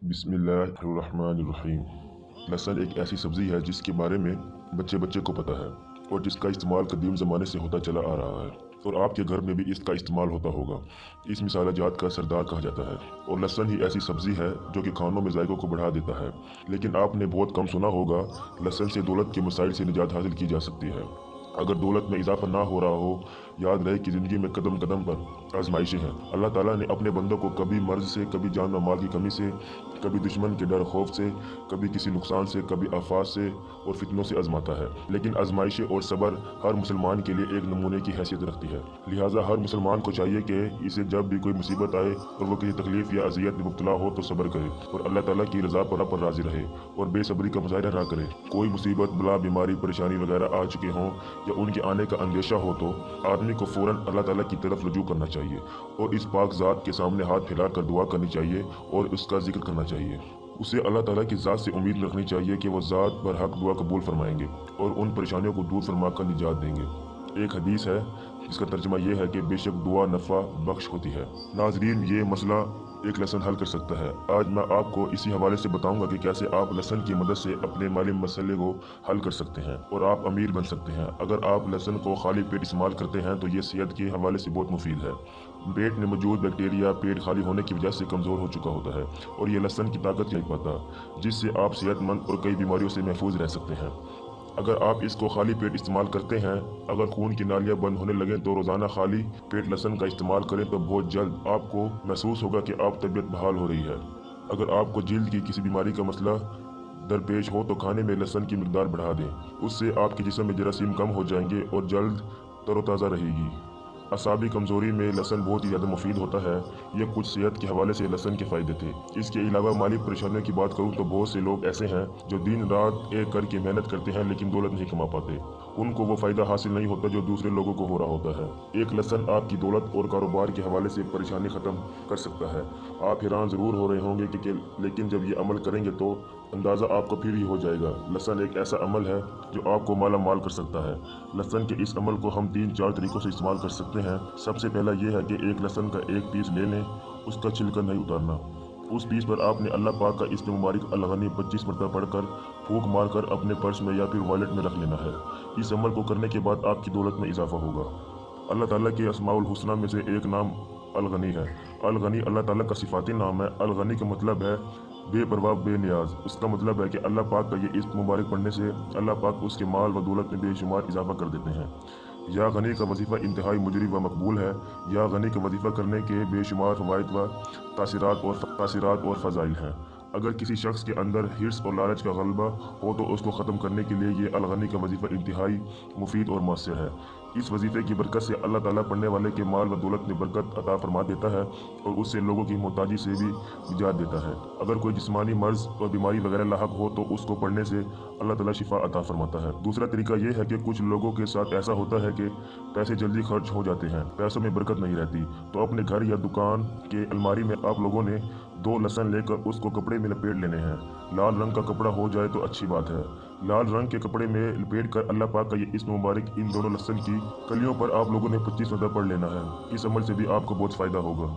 बिस्मिल्लाहिर्रहमानिर्रहीम। लहसुन एक ऐसी सब्ज़ी है जिसके बारे में बच्चे बच्चे को पता है और जिसका इस्तेमाल कदीम ज़माने से होता चला आ रहा है और आपके घर में भी इसका इस्तेमाल होता होगा। इस मिसाला जात का सरदार कहा जाता है और लहसुन ही ऐसी सब्ज़ी है जो कि खानों में जायकों को बढ़ा देता है। लेकिन आपने बहुत कम सुना होगा लहसुन से दौलत के मसाइल से निजात हासिल की जा सकती है। अगर दौलत में इजाफा ना हो रहा हो, याद रहे कि ज़िंदगी में कदम कदम पर आजमाइशें हैं। अल्लाह ताला ने अपने बंदों को कभी मर्ज से, कभी जान व माल की कमी से, कभी दुश्मन के डर खौफ से, कभी किसी नुकसान से, कभी आफात से और फितनों से आजमाता है। लेकिन आजमाइशें और सब्र हर मुसलमान के लिए एक नमूने की हैसियत रखती है। लिहाजा हर मुसलमान को चाहिए कि इसे जब भी कोई मुसीबत आए और वो किसी तकलीफ या अजियत में मुब्तला हो तो सब्र करे और अल्लाह ताला की रज़ा पर राज़ी रहे और बेसब्री का मुजाहरा ना करे। कोई मुसीबत, बला, बीमारी, परेशानी वगैरह आ चुके हों या उनके आने का अंदेशा हो तो आदमी को फ़ौरन अल्लाह ताला की तरफ रुजू करना चाहिए और इस पाक ज़ात के सामने हाथ फैलाकर दुआ करनी चाहिए और उसका जिक्र करना चाहिए। उसे अल्लाह ताला की ज़ात से उम्मीद रखनी चाहिए कि वह ज़ात बर हक दुआ कबूल फरमाएंगे और उन परेशानियों को दूर फरमा कर निजात देंगे। एक हदीस है जिसका तर्जुमा यह है कि बेशक दुआ नफ़ा बख्श होती है। नाज़रीन, ये मसला एक लहसुन हल कर सकता है। आज मैं आपको इसी हवाले से बताऊंगा कि कैसे आप लहसुन की मदद से अपने माली मसले को हल कर सकते हैं और आप अमीर बन सकते हैं। अगर आप लहसुन को खाली पेट इस्तेमाल करते हैं तो ये सेहत के हवाले से बहुत मुफीद है। पेट में मौजूद बैक्टीरिया पेट खाली होने की वजह से कमज़ोर हो चुका होता है और ये लहसुन की ताकत नहीं पाता, जिससे आप सेहतमंद और कई बीमारियों से महफूज रह सकते हैं। अगर आप इसको खाली पेट इस्तेमाल करते हैं, अगर खून की नालियाँ बंद होने लगें तो रोज़ाना खाली पेट लहसुन का इस्तेमाल करें तो बहुत जल्द आपको महसूस होगा कि आप तबीयत बहाल हो रही है। अगर आपको जल्द की किसी बीमारी का मसला दरपेश हो तो खाने में लहसुन की मिकदार बढ़ा दें। उससे आपके जिस्म में जरासीम कम हो जाएंगे और जल्द तरोताज़ा रहेगी। असाबी कमज़ोरी में लहसुन बहुत ही ज़्यादा मुफीद होता है। ये कुछ सेहत के हवाले से लहसुन के फ़ायदे थे। इसके अलावा माली परेशानियों की बात करूँ तो बहुत से लोग ऐसे हैं जो दिन रात एक करके मेहनत करते हैं लेकिन दौलत नहीं कमा पाते। उनको वो फ़ायदा हासिल नहीं होता जो दूसरे लोगों को हो रहा होता है। एक लहसुन आपकी दौलत और कारोबार के हवाले से परेशानी ख़त्म कर सकता है। आप हैरान ज़रूर हो रहे होंगे कि लेकिन जब ये अमल करेंगे तो अंदाज़ा आपको फिर ही हो जाएगा। लहसुन एक ऐसा अमल है जो आपको माला माल कर सकता है। लहसुन के इस अमल को हम 3-4 तरीक़ों से इस्तेमाल कर सकते हैं। सबसे पहला ये है कि एक लहसुन का एक पीस ले लें, उसका छिलका नहीं उतारना। उस पीस पर आपने अल्लाह पाक का इस्म मुबारक अल गनी 25 मरतबा पढ़कर फूंक मारकर अपने पर्स में या फिर वॉलेट में रख लेना है। इस अमल को करने के बाद आपकी दौलत में इजाफा होगा। अल्लाह ताला के अस्माउल हुस्ना में से एक नाम अल गनी है। अल गनी अल्लाह ताला का सिफाती नाम है। अल गनी का मतलब है बेपरवाह, बेनियाज। उसका मतलब है कि अल्लाह पाक का ये इस्म मुबारक पढ़ने से अल्लाह पाक उसके माल व दौलत में बेशुमार इजाफा कर देते हैं। या गनी का वजीफ़ा इंतहाई मुजरी व मकबूल है। या गनी का वजीफ़ा करने के बेशुमार फ़वाइद व तासीरात और फ़ज़ाइल हैं। अगर किसी शख्स के अंदर हिर्स और लालच का गलबा हो तो उसको ख़त्म करने के लिए ये अल गनी का वजीफ़ा इंतहाई मुफीद और मौसर है। इस वजीफ़े की बरकत से अल्लाह ताला पढ़ने वाले के माल व दौलत में बरकत अता फरमा देता है और उससे लोगों की मोहताजी से भी निजात देता है। अगर कोई जिस्मानी मर्ज और बीमारी वगैरह लाहक हो तो उसको पढ़ने से अल्लाह ताला शिफा अता फरमाता है। दूसरा तरीका ये है कि कुछ लोगों के साथ ऐसा होता है कि पैसे जल्दी खर्च हो जाते हैं, पैसों में बरकत नहीं रहती। तो अपने घर या दुकान के अलमारी में आप लोगों ने 2 लहसुन लेकर उसको कपड़े में लपेट लेने हैं। लाल रंग का कपड़ा हो जाए तो अच्छी बात है। लाल रंग के कपड़े में लपेट कर अल्लाह पाक का ये इस्म मुबारक इन दोनों लहसुन की कलियों पर आप लोगों ने 25 मरतबा पढ़ लेना है। इस अमल से भी आपको बहुत फ़ायदा होगा।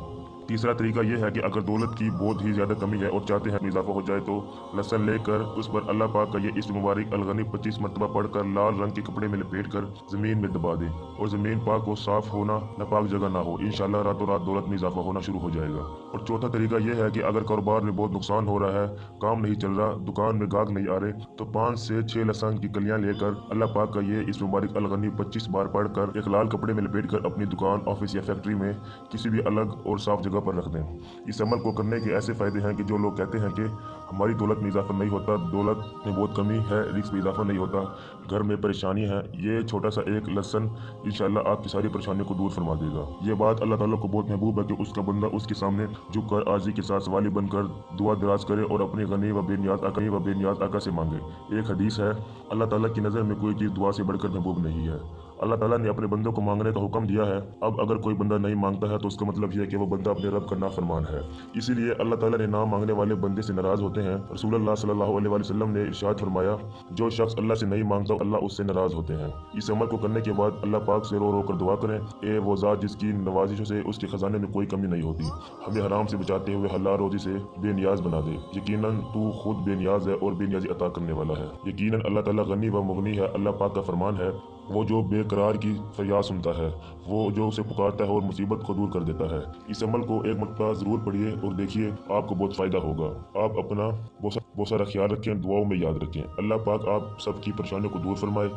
तीसरा तरीका यह है कि अगर दौलत की बहुत ही ज़्यादा कमी है और चाहते हैं इजाफा हो जाए तो लहसुन लेकर उस पर अल्लाह पाक का ये इस्म मुबारक अल गनी 25 मरतबा पढ़कर लाल रंग के कपड़े में लपेट कर ज़मीन में दबा दें और ज़मीन पाक हो, साफ़ होना, नापाक जगह ना हो। इंशाअल्लाह रातों रात दौलत में इजाफा होना शुरू हो जाएगा। और चौथा तरीका यह है कि अगर कारोबार में बहुत नुकसान हो रहा है, काम नहीं चल रहा, दुकान में गाहक नहीं आ रहे, तो 5 से 6 लहसुन की कलियाँ लेकर अल्लाह पाक का ये इस्म मुबारक अल गनी 25 बार पढ़कर एक लाल कपड़े में लपेट कर अपनी दुकान, ऑफिस या फैक्ट्री में किसी भी अलग और साफ जगह पर रख दें। इस अमल को करने के ऐसे फ़ायदे हैं कि जो लोग कहते हैं कि हमारी दौलत में इजाफा नहीं होता, दौलत में बहुत कमी है, रिस्क में इजाफा नहीं होता, घर में परेशानी है, ये छोटा सा एक लहसुन इंशाअल्लाह आपकी सारी परेशानियों को दूर फरमा देगा। ये बात अल्लाह ताला को बहुत महबूब है कि उसका बंदा उसके सामने झुककर आजी के साथ सवाली बनकर दुआ दराज करे और अपने गनी व बेनियाज आका से मांगे। एक हदीस है, अल्लाह ताला की नज़र में कोई चीज़ दुआ से बढ़कर महबूब नहीं है। अल्लाह ताला ने अपने बंदों को मांगने का हुक्म दिया है। अब अगर कोई बंदा नहीं मांगता है तो उसका मतलब यह है कि वो बंदा अपने रब का नाफरमान है। इसीलिए अल्लाह ताला ने ना मांगने वाले बंदे से नाराज होते हैं। रसूलुल्लाह सल्लल्लाहु अलैहि वसल्लम ने इरशाद फरमाया, जो शख्स अल्लाह से नहीं मांगता अल्लाह उससे नाराज होते हैं। इस अमल को करने के बाद अल्लाह पाक से रो रो कर दुआ करें, ए वो ज़ात जिसकी नवाजिशों से उसके खजाने में कोई कमी नहीं होती, हमें हराम से बचाते हुए हलाल रोजी से बेनियाज बना दे। यकीनन तू खुद बेनियाज है और बेनियाजी अता करने वाला है। यकीनन अल्लाह ताला गनी व मुगनी है। अल्लाह पाक का फरमान है, वो जो बेकरार की फरियाद सुनता है, वो जो उसे पुकारता है और मुसीबत को दूर कर देता है। इस अमल को एक मरतबा ज़रूर पढ़िए और देखिए, आपको बहुत फ़ायदा होगा। आप अपना बहुत सारा ख्याल रखें, दुआओं में याद रखें। अल्लाह पाक आप सबकी परेशानियों को दूर फरमाए,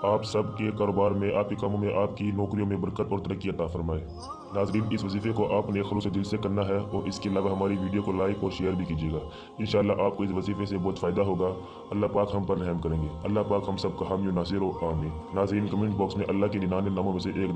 आप सबके कारोबार में, आपके कामों में, आपकी नौकरियों में बरकत और तरक्की अता फरमाए। नाज़रीन, इस वजीफ़े को आपने खलूस दिल से करना है और इसके अलावा हमारी वीडियो को लाइक और शेयर भी कीजिएगा। इंशाअल्लाह आपको इस वजीफ़े से बहुत फ़ायदा होगा। अल्लाह पाक हम पर रहम करेंगे। अल्लाह पाक हम सब का हामी और नासिर हो, आमीन। नाज़रीन, कमेंट बॉक्स में अल्लाह के 99 नामों में से एक